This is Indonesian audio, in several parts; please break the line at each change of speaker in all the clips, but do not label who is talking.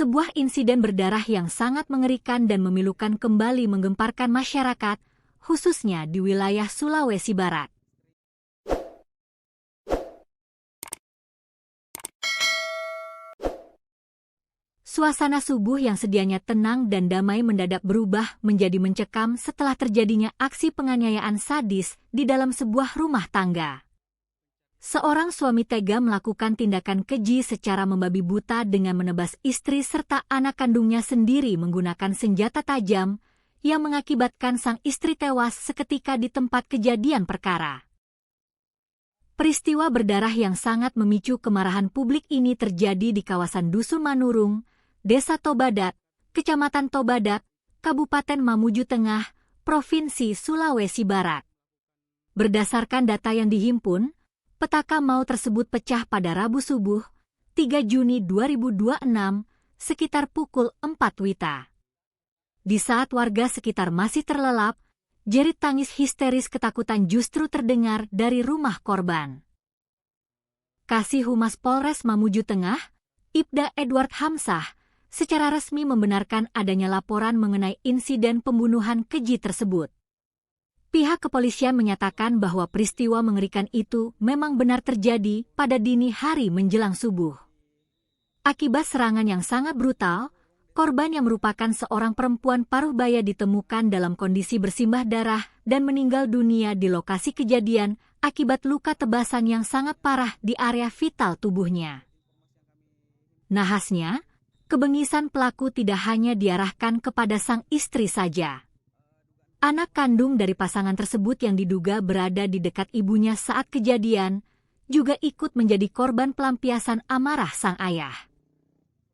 Sebuah insiden berdarah yang sangat mengerikan dan memilukan kembali menggemparkan masyarakat, khususnya di wilayah Sulawesi Barat. Suasana subuh yang sedianya tenang dan damai mendadak berubah menjadi mencekam setelah terjadinya aksi penganiayaan sadis di dalam sebuah rumah tangga. Seorang suami tega melakukan tindakan keji secara membabi buta dengan menebas istri serta anak kandungnya sendiri menggunakan senjata tajam yang mengakibatkan sang istri tewas seketika di tempat kejadian perkara. Peristiwa berdarah yang sangat memicu kemarahan publik ini terjadi di kawasan Dusun Manurung, Desa Tobadat, Kecamatan Tobadat, Kabupaten Mamuju Tengah, Provinsi Sulawesi Barat. Berdasarkan data yang dihimpun, petaka maut tersebut pecah pada Rabu subuh, 3 Juni 2026, sekitar pukul 4 WITA. Di saat warga sekitar masih terlelap, jerit tangis histeris ketakutan justru terdengar dari rumah korban. Kasih Humas Polres Mamuju Tengah, Ibda Edward Hamsah, secara resmi membenarkan adanya laporan mengenai insiden pembunuhan keji tersebut. Pihak kepolisian menyatakan bahwa peristiwa mengerikan itu memang benar terjadi pada dini hari menjelang subuh. Akibat serangan yang sangat brutal, korban yang merupakan seorang perempuan paruh baya ditemukan dalam kondisi bersimbah darah dan meninggal dunia di lokasi kejadian akibat luka tebasan yang sangat parah di area vital tubuhnya. Nahasnya, kebengisan pelaku tidak hanya diarahkan kepada sang istri saja. Anak kandung dari pasangan tersebut yang diduga berada di dekat ibunya saat kejadian juga ikut menjadi korban pelampiasan amarah sang ayah.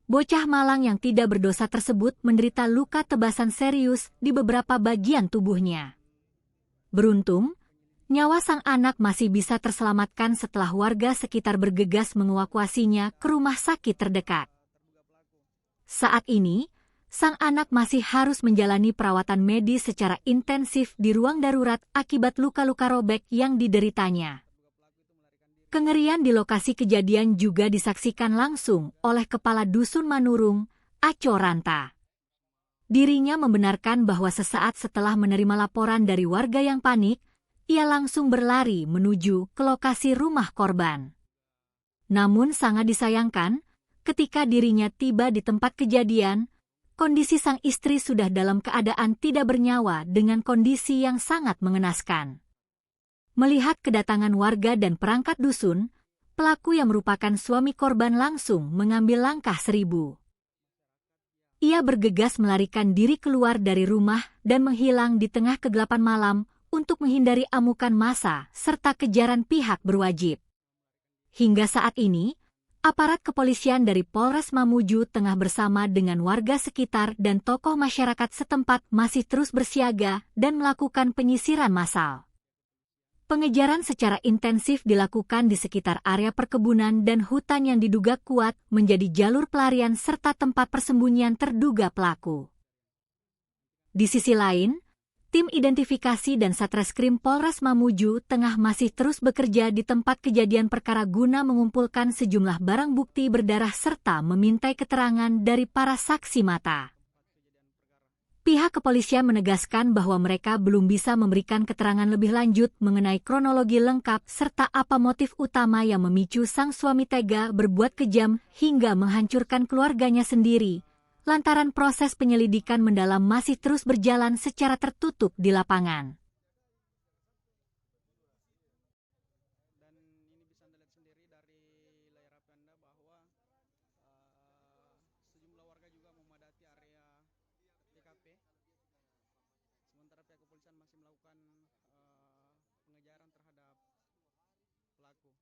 Bocah malang yang tidak berdosa tersebut menderita luka tebasan serius di beberapa bagian tubuhnya. Beruntung, nyawa sang anak masih bisa terselamatkan setelah warga sekitar bergegas mengevakuasinya ke rumah sakit terdekat. Saat ini, sang anak masih harus menjalani perawatan medis secara intensif di ruang darurat akibat luka-luka robek yang dideritanya. Kengerian di lokasi kejadian juga disaksikan langsung oleh Kepala Dusun Manurung, Aco Ranta. Dirinya membenarkan bahwa sesaat setelah menerima laporan dari warga yang panik, ia langsung berlari menuju ke lokasi rumah korban. Namun sangat disayangkan, ketika dirinya tiba di tempat kejadian, kondisi sang istri sudah dalam keadaan tidak bernyawa dengan kondisi yang sangat mengenaskan. Melihat kedatangan warga dan perangkat dusun, pelaku yang merupakan suami korban langsung mengambil langkah 1000. Ia bergegas melarikan diri keluar dari rumah dan menghilang di tengah kegelapan malam untuk menghindari amukan massa serta kejaran pihak berwajib. Hingga saat ini, aparat kepolisian dari Polres Mamuju Tengah bersama dengan warga sekitar dan tokoh masyarakat setempat masih terus bersiaga dan melakukan penyisiran massal. Pengejaran secara intensif dilakukan di sekitar area perkebunan dan hutan yang diduga kuat menjadi jalur pelarian serta tempat persembunyian terduga pelaku. Di sisi lain, tim identifikasi dan Satreskrim Polres Mamuju Tengah masih terus bekerja di tempat kejadian perkara guna mengumpulkan sejumlah barang bukti berdarah serta memintai keterangan dari para saksi mata. Pihak kepolisian menegaskan bahwa mereka belum bisa memberikan keterangan lebih lanjut mengenai kronologi lengkap serta apa motif utama yang memicu sang suami tega berbuat kejam hingga menghancurkan keluarganya sendiri, lantaran proses penyelidikan mendalam masih terus berjalan secara tertutup di lapangan.
Dan ini bisa Anda lihat sendiri dari layar HP Anda bahwa sejumlah warga juga memadati area TKP. Sementara pihak kepolisian masih melakukan pengejaran terhadap pelaku.